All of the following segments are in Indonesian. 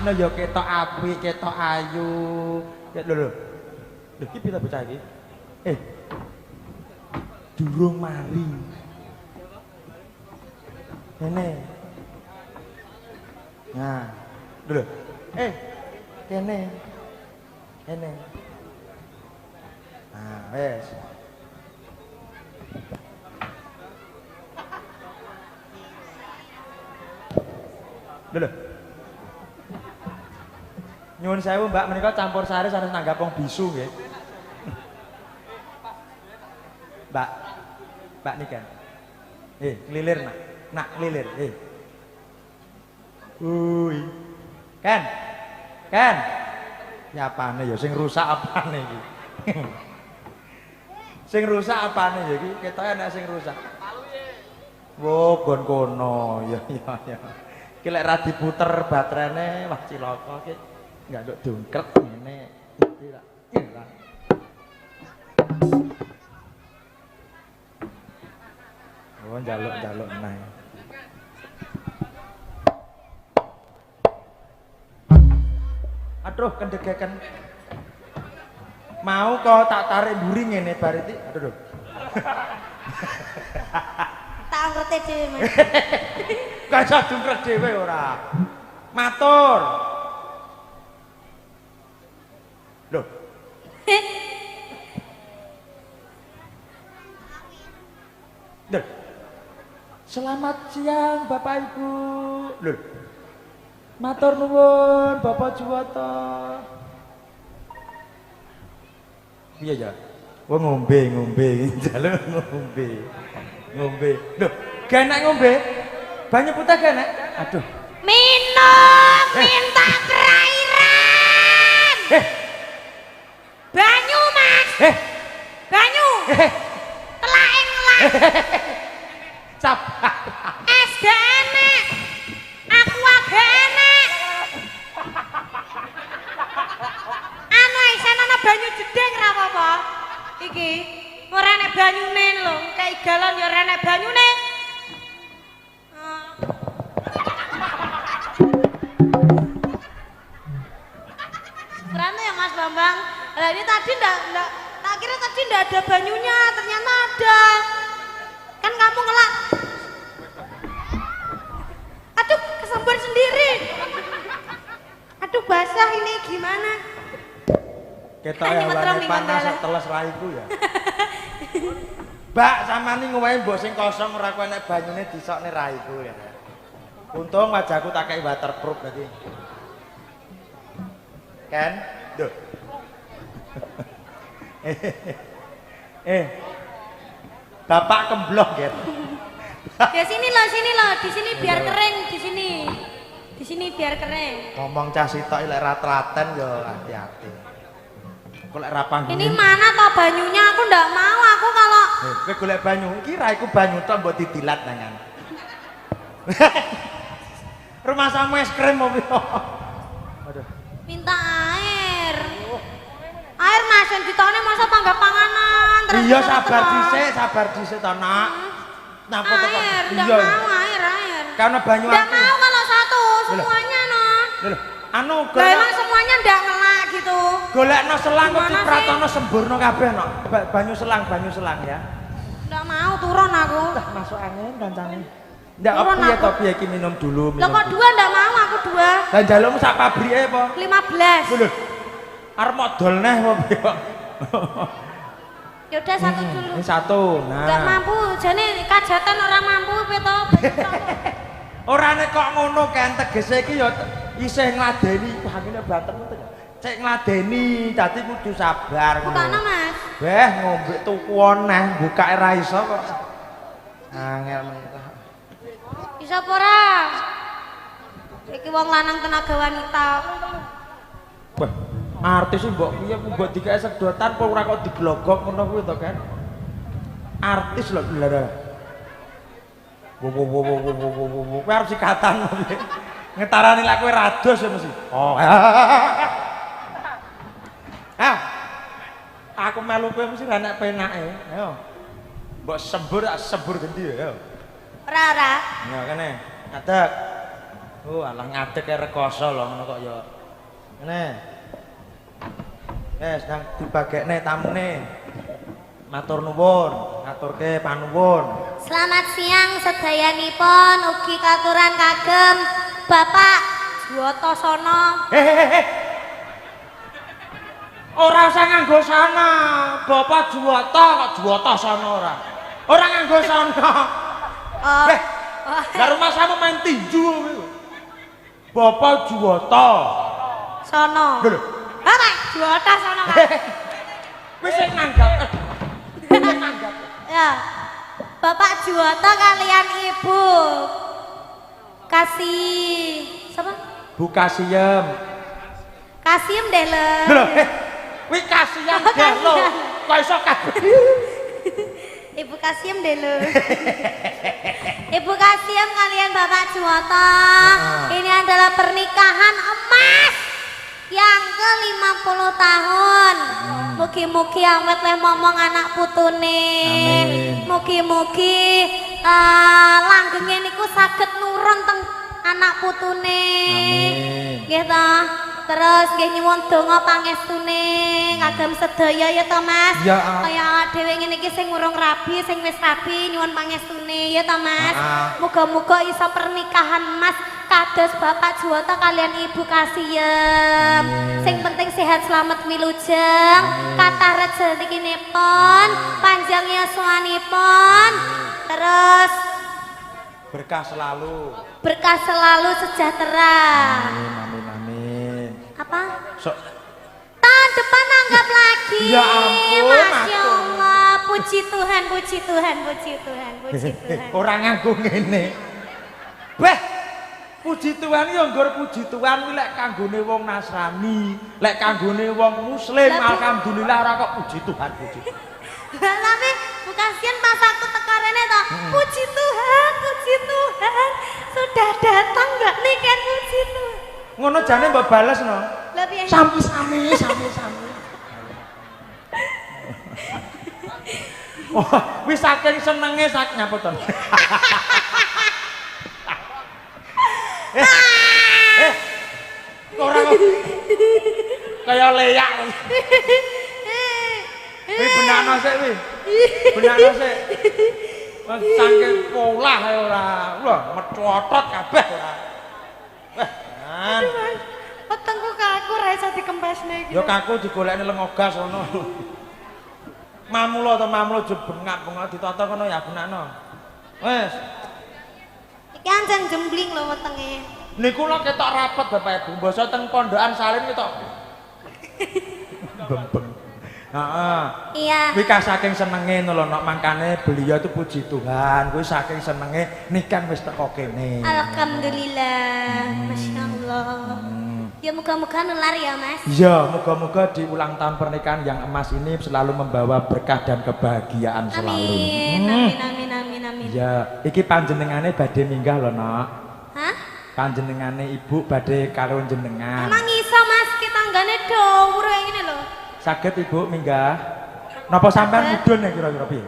no ya ketok apik, ketok ayu. Ya lho. Lho iki pira bocah iki? Durung mari. Kene. Nah, lho. Kene. Kene. Nah, wes. Lho. Nyuwun sewu Mbak, menika campur sari sanes nanggap wong bisu nggih. Mbak. Mbak nika. Ngelilir nak. Nak ngelilir. Kan. Kan. Ya apane ya sing rusak apane iki? Sing rusak apane ya iki? Ketoke ana sing rusak. Wo gon kono. Ya. Iki lek ra diputer baterene wah cilaka iki. Enggak nduk dongkrek ngene. Iki lah. Oh njaluk-njaluk neh. Aduh kendegeken. Mau kok tak tarik mburi ngene bar iki. Aduh. Tak ngerti dhewe Mas. Kaca dungkrek dhewe ora. Matur. Loh. Loh. Selamat siang Bapak Ibu. Loh. Matur nuwun Bapak Juwoto. Iya ya. Wong ngombe, njaluk ngombe. Ngombe. Loh, gak enak ngombe? Banyu putih gak enak? Aduh. Minum, minta kerairan. Banyu Mas. Banyu. Telake ngelak. Sabar. Es gak enak. Aqua gak enak. Anu isen ana banyu jedeng ra apa-apa. Iki ora enek banyune lho, kayak galon ya ora enek banyune. Rame ya Mas Bambang. Lah ini tadi ndak tak kira tadi ndak ada banyunya, ternyata ada. Kan kamu ngelak. Aduh, kesembar sendiri. Aduh, basah ini gimana? Ketok awane panas teles raiku ya. Mbak, sampeyan ngowae mbok sing kosong ora kok enek banyune disokne raiku ya. Untung wajahku tak kei waterproof tadi. Kan? Duh. Bapak kemblok ya. Ya sini loh, di sini biar kering, di sini. Di sini biar kering. Ngomong cah sitok lek ra telaten yo hati-hati. Kok lek ra panggung. Ini mana toh banyunya? Aku ndak mau, aku kalau Kowe golek banyu, iki ra iku banyu tok mbok didilat nangan. Rumah samu es krim mau piye? Aduh. minta air. Air Mas, yang ditone masa tangga panganan. Iya sabar dhisik to, Nak. Napa to kok? Air, ndak mau air. Karena banyu Ndak aku. mau kalau satu, semuanya no. Lho, anu Lah emang semuanya ndak ngelak gitu. golekno selang kok Gimana dipratono semburno kabeh, Nok. Banyu selang ya. Ndak mau turun aku. Dah masuk angin kancane. Ndak Turun piye aku. to piye iki minum dulu. Lah kok dua ndak mau aku dua. Lah njalukmu sak pabrike apa? 15. Lho. Arep modal neh apa piye kok? Ya udah satu dulu. Ini satu. Nah. Nggak mampu, jane kajatan orang mampu peto. Ora nek kok ngono kan tegese iki ya isih ngladeni. Wah ngene banter to. Cek ngladeni, dadi kudu sabar ngono. Bukana Mas. Beh ngombe tuku oneh, bukake ra iso kok. Angel mentah. Bisa apa ora? Iki wong lanang tenaga wanita. Wah, artis mbok piye mbok dikake sedotan apa ora kok diglogok ngono kuwi to kan? Artis lho lho. Wo. Kowe arep sikatan piye? Ngetarani lek kowe rados ya mesti. Oh. Aku melu kowe mesti ra nek penake. Ayo. Mbok sembur gendi ya. Ora. Ya kene. Ngadeg. Oh, alah ngadeg kaya rekoso lho ngono kok ya. Ngene. Nang dibagekne tamune. Matur nuwun, ngaturke panuwun. Selamat siang sedayanipun ugi katuran kagem Bapak Juwoto Sono. Ora usah nganggo sana, Bapak Juwoto kok Juwoto Sono ora. Ora nganggo sana. Lah rumah sama main tinju kowe. Bapak Juwoto Sono. Lho. Bapak Juwoto Sono. Wis sing nanggap. Nanggap. Ya. Bapak Juwoto kalian Ibu Kasih siapa? Bu Kasiem. Kasiem deh le. Lho, kuwi Kasiem deh lho. Kok iso kabeh. Ibu Kasiem deh le. Ibu Kasiem kalian Bapak Juwoto. Ini adalah pernikahan emas yang ke-50 tahun. Mugi-mugi awet leh momong anak putune. Mugi-mugi langgenge niku saged nurun teng anak putune. Nggih to. Terus nggih nyuwun donga pangestune kagem sedaya ya to Mas. Kaya awak dhewe ngene iki sing urung rabi, sing wis rabi nyuwun pangestune ya to Mas. Muga-muga iso pernikahan Mas kados Bapak Juwoto kalian Ibu Kasiem. Sing penting sehat selamat wilujeng, kathah rezekinipun, panjang yuswanipun. Terus Berkah selalu. Berkah selalu sejahtera. Amin. Apa? Tahun depan anggap lagi. Ya ampun, Masya Allah. Puji Tuhan, puji Tuhan, puji Tuhan, puji Tuhan. Orang nganggo ngene. Beh, puji Tuhan ya nggur puji Tuhan kuwi lek kanggone wong Nasrani, lek kanggone wong Muslim alhamdulillah ora kok puji Tuhan, puji. Tapi bukan sian pas aku teka rene toh. Puji Tuhan, sudah datang mbak nih kan puji Tuhan. Ngono jane mbok bales no. Lah piye? Sami. Oh, wis saking senenge sak nyaputon. Orang kaya leyak. Wih benakno sik wih. Benakno sik. Wong saking polah ae ora. Wah, methotot kabeh ora. Wah, kan. Wetengku kaku ra iso dikempesne iki. Ya kaku digolekne lengogas ngono. Mamulo to mamulo bengak-bengak ditata kono ya benakno. Wis. Iki anjen jembling lho wetenge. Niku lho ketok rapet Bapak Ibu. Basa teng pondokan salin ketok. Bembeng. Heeh. Iya. Kuwi saking senenge lho nek mangkane beliau tuh puji Tuhan. Kuwi saking senenge nikah wis teko kene. Alhamdulillah. Masya Allah. Ya muka-muka nular ya Mas. Iya, moga-moga di ulang tahun pernikahan yang emas ini selalu membawa berkah dan kebahagiaan selalu. Amin. Iya, iki panjenengane badhe minggah lho, Nok. Hah? Panjenengane Ibu badhe karo jenengan. Emang iso Mas, kita tanggane dhuwur kayak ngene lho. Saged Ibu minggah. Napa sampean mudhun ya kira-kira piye?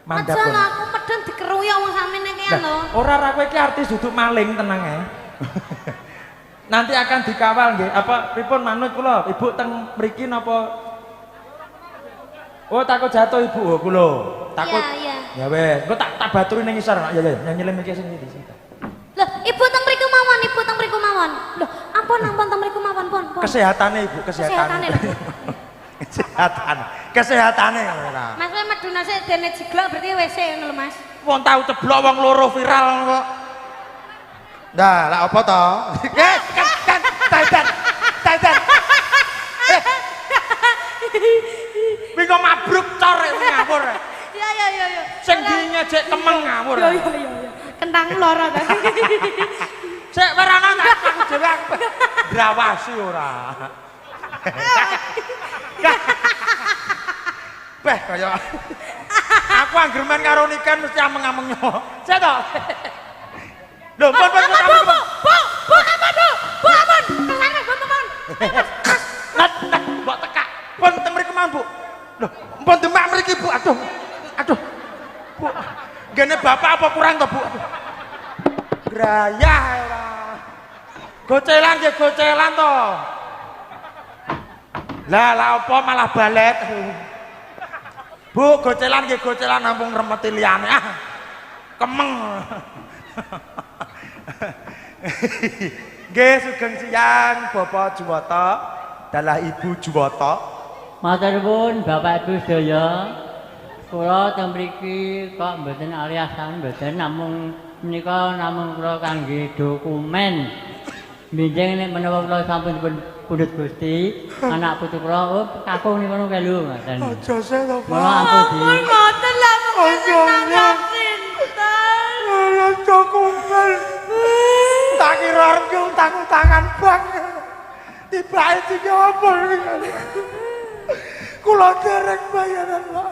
Mandhap. Aja lah aku medun dikeroyok wong sampeyan iki lho. Ora ra kowe iki artis duduk maling tenang ya. Nanti akan dikawal nggih. Apa pripun manut kula? Ibu teng mriki napa? Oh, takut jatuh Ibu. Oh, kula. Takut. Iya. Ya wes, engko tak baturi ning isor. Ya nyanyi iki sing ndi sing. Loh, Ibu teng mriku mawon. Loh, ampun teng mriku mawon, pun. Kesehatane Ibu, kesehatan. Kesehatane ora. Mas kowe meduna sik dene jiglok berarti WC ngono lho Mas. Wong tau ceblok wong loro viral kok. Nah, lah apa to? Kan Tadan. Wingo mabruk cor ngawur. Ya. Sing ngejek temeng ngawur. Ya. Kentang lara ta. Sik werana aku dhewe drawasi ora. Beh kaya aku angger men karo nikan mesti ameng-amengno. Sik to. Lho, pun. Bu, ampun. Kesana, Bu, mohon. Nat, mbok tekak. Pun teng mriku mawon, Bu. Lho, pun demak mriki, Bu. Aduh. Bu. Gene bapak apa kurang to, Bu? Aduh. Grayah ora. Gocelan nggih gocelan to. Lah apa malah balet. Bu, gocelan nggih gocelan nampung ngremeti liyane. Ah. Kemeng. Nggih sugeng siang Bapak Juwata, dalah Ibu Juwata. Matur nuwun Bapak Ibu sedaya. Kula teng mriki kok mboten aliasan mboten namung menika namung kula kangge dokumen. Minjing nek menawa kula sampun pundhut Gusti, anak putu kula kakung niku kelu ngoten. Aja sih to, Pak. Mula ampun Ngoten lah senang sinten. Alah dokumen. Tak kira arep utang-utangan bank. Tibake sing apa iki. Kula dereng bayaran, Pak.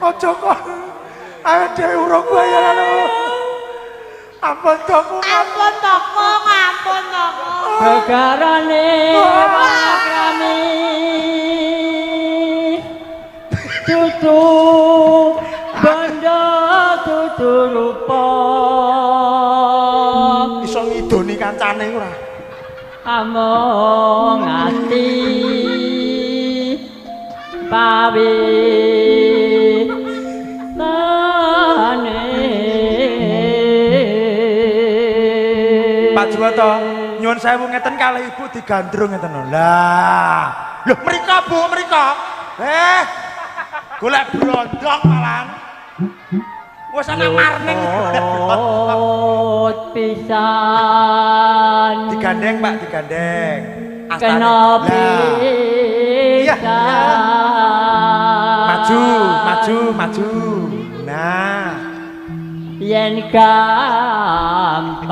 Aja kok. Ayo dhewe urung bayaran. Ampun dokumen. Ampun toko, ampun toko. Begarane kami tutu banda tutu rupa Iso ngidoni kancane ora. among ati pawi Pak Juwata, nyuwun sewu ngeten kalih Ibu digandrung ngeten lho. Lah, lho mriko Bu, mriko. Golek blondong malan. Wis ana marning. Pisan Digandeng Pak, digandeng. kenapa Iya. Maju, maju, maju. Nah, yen gampang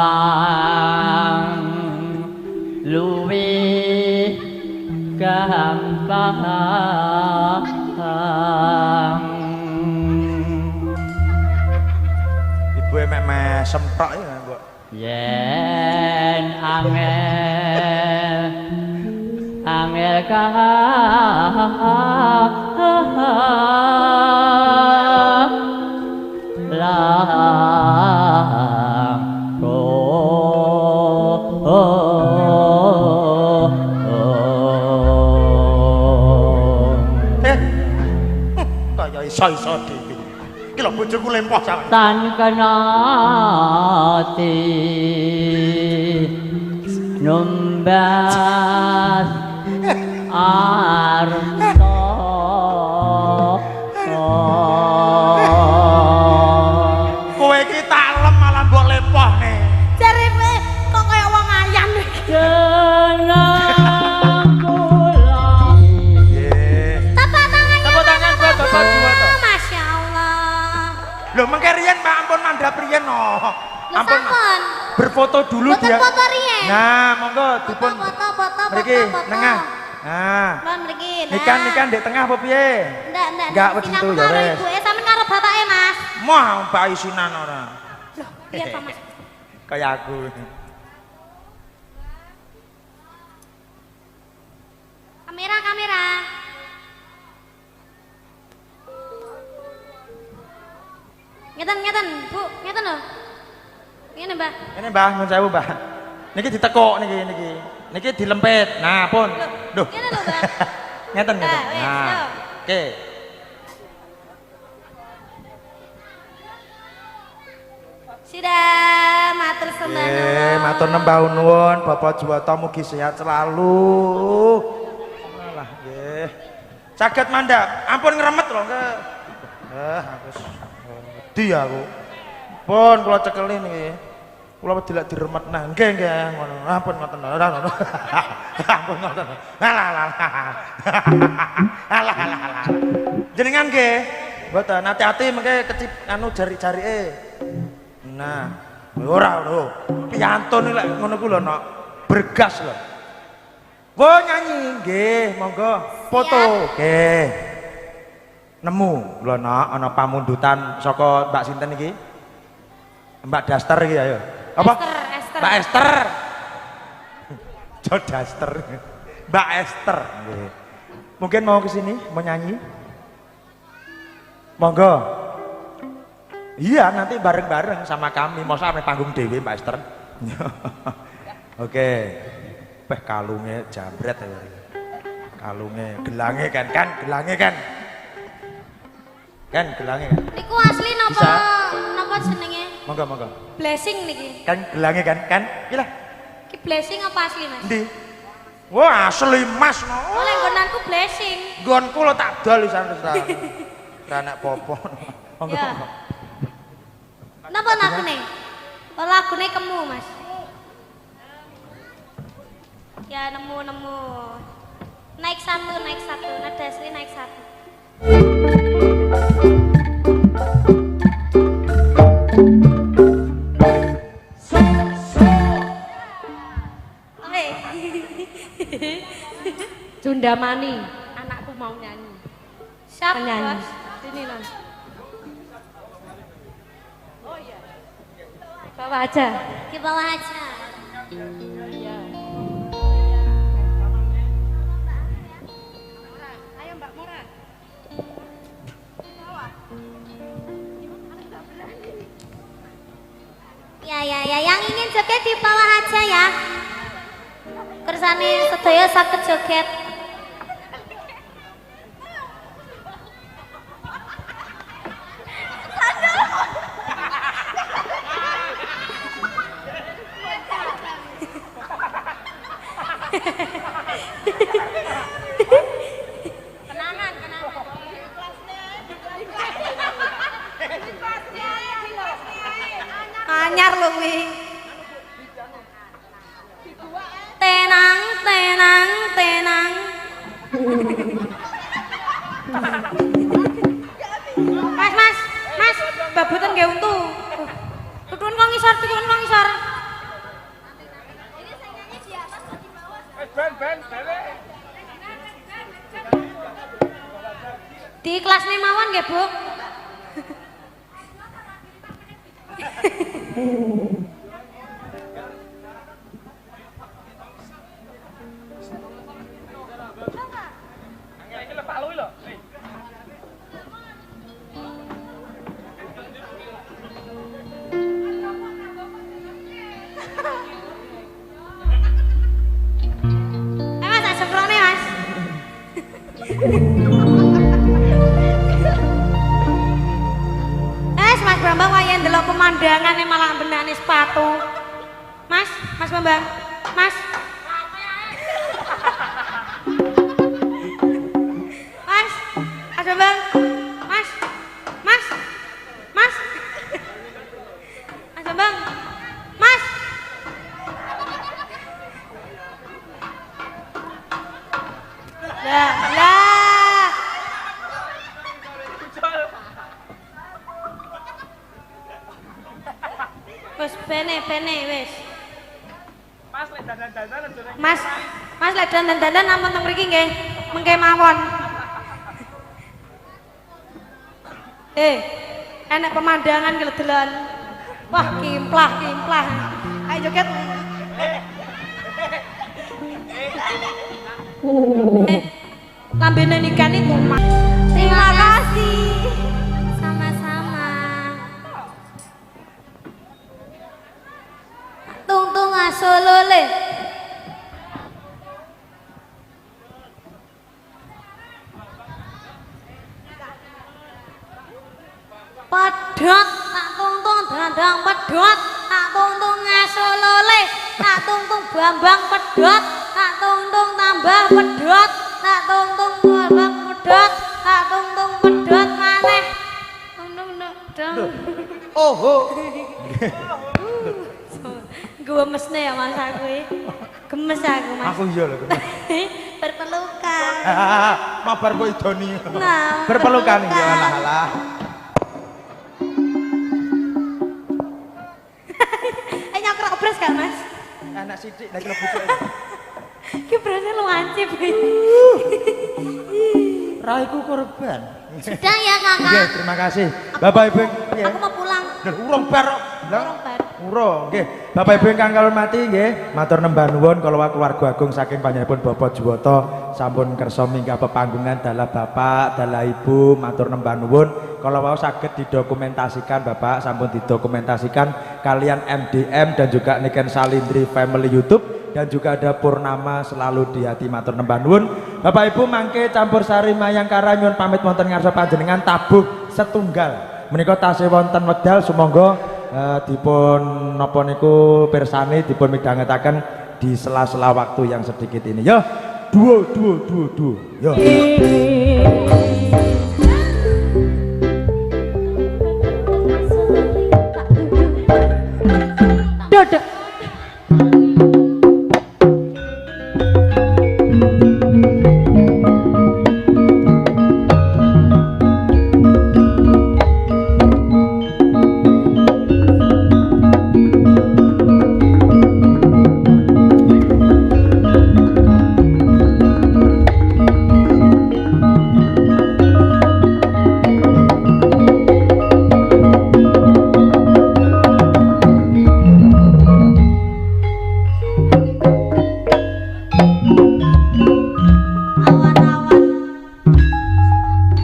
luwih gampang Ibu emek mesem tok ya, Bu. yen angel Kaya iso-iso dhewe. Iki lho bojoku lempoh sampe. tan kenati numbas arto Kowe iki talem malah mbok lepohne. Jare kok kaya wong ayam iki. jeneng kula Nggih. Tepuk tangan. Tepuk tangan buat Bapak Juwata. Masya Allah. Lho mengke riyen Pak ampun mandhap riyen no. Lho sampun. Berfoto dulu Boten dia. foto riyen. Nah, monggo dipun Foto. mriki nengah. Nah. Lan mriki. Nikan ndek tengah apa piye? Enggak wis itu ya wis. Ibuke sampean karo bapake, Mas. Mah mbak isinan ora. Loh, iya Pak Mas. Kaya aku. Kamera. Ngeten, Bu. Ngeten lho. Ngene, Mbak. Ini Mbah, nyuwun sewu, Mbah. Niki ditekuk niki. Niki dilempit. Nah, pun. Duh. Ngene lho, Mbak. Ngeten. Wis, Nah. yo. Oke. Sudah matur sembah nuwun. Matur nembah nuwun Bapak Juwata mugi sehat selalu. Alah, nggih. Saged mandhap. Ampun ngremet lho, nggih. Aku wedi aku. Pun kula cekeli niki. Kula wedi lek diremet nah. Nggih, ngono. Ampun ngoten. Ora ngono. Ampun ngoten. Alah. Jenengan nggih. Mboten hati-hati mengke kecip anu jari-jarike. Nah, ora lho. Piantun lek ngono ku lho, Nok. Bergas lho. Wo nyanyi nggih, monggo. Foto. Nggih. Nemu lho, Nok, ana pamundutan saka Mbak sinten iki? Mbak Daster iki ayo. Apa? Esther. Mbak Esther. Jo Daster. Mbak Esther nggih. Mungkin mau ke sini mau nyanyi? Monggo. Iya, nanti bareng-bareng sama kami. Mau sampai panggung dewe Mbak Esther. Oke. Peh kalunge jambret ya. Kalunge, gelange kan, gelange kan. Kan gelange kan. Iku asli napa napa jenenge? Monggo monggo. Blessing niki. Kan gelange kan. Iki lah. Ki blessing apa asli, Mas? Ndi? Wah, asli Mas. Oleh nggonanku blessing. Nggonku lo tak dol wisan wis ra. Ra anak popo. Monggo. Ya. Napa lagune? Oh, lagune kemu, Mas. Ya nemu. Naik satu, nada asli naik satu. Oke. Jundamani, anakku mau nyanyi. Siap, Penyanyi. Bos. Sini non. Oh iya. Bawa aja. Di bawah aja. Iya. Ayo Mbak Mora. Ya, yang ingin joget di bawah aja ya. Kersane sedaya saged joget. Anyar lho kuwi. Tenang. Mas, babutan nggih untu. Tutun kok ngisor. Di kelasnya mawon nggih, Bu. Mas, tak semprone, Mas. Mas Bambang wayahe ndelok pemandangane malah benane sepatu. Mas Bambang. Mas Bambang. Mas Bambang. Mas. Lah. Wes bene wes. Mas lek dandan-dandan ampun teng mriki nggih. Mengke mawon. Enak pemandangan geledelan. Wah, kimplah. Ayo joget. Lambene nikah niku. Terima kasih. Sama-sama. Tung asolole. Pedhot tak tungtung dandang pedhot tak tungtung asolole tak tungtung bambang pedhot tak tungtung tambah pedhot tak tungtung bambang pedhot tak tungtung pedhot maneh tungtung dong. Oh. Gemesne ya Mas aku. Gemes aku, Mas. Aku iya lho. Berpelukan. Mabar kok idoni. Nah, berpelukan ya alah. Nyokrok bras gak, Mas? Anak sithik nek lebuke. Ki brasnya lu ancip. Raiku korban. Sudah ya, Kakak. Iya, terima kasih. Bapak Ibu. Aku mau pulang. Urung bar. Urung bar. Ura, nggih. Bapak Ibu ingkang kalormati nggih, matur nembah nuwun kala keluarga agung saking panjenenganipun Bapak Juwoto sampun kersa minggah pepanggungan dalah Bapak, dalah Ibu, matur nembah nuwun kala wau saged didokumentasikan Bapak, sampun didokumentasikan kalian MDM dan juga Niken Salindri Family YouTube dan juga ada Purnama Selalu di Hati, matur nembah nuwun. Bapak Ibu mangke campur sari mayangkara nyuwun pamit wonten ngarsa panjenengan tabuh setunggal. Menika tasih wonten wekdal sumangga dipun napa niku pirsani dipun midhangetaken di sela-sela waktu yang sedikit ini ya. Duo ya. Dodok.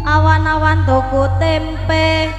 Awan-awan tuku tempe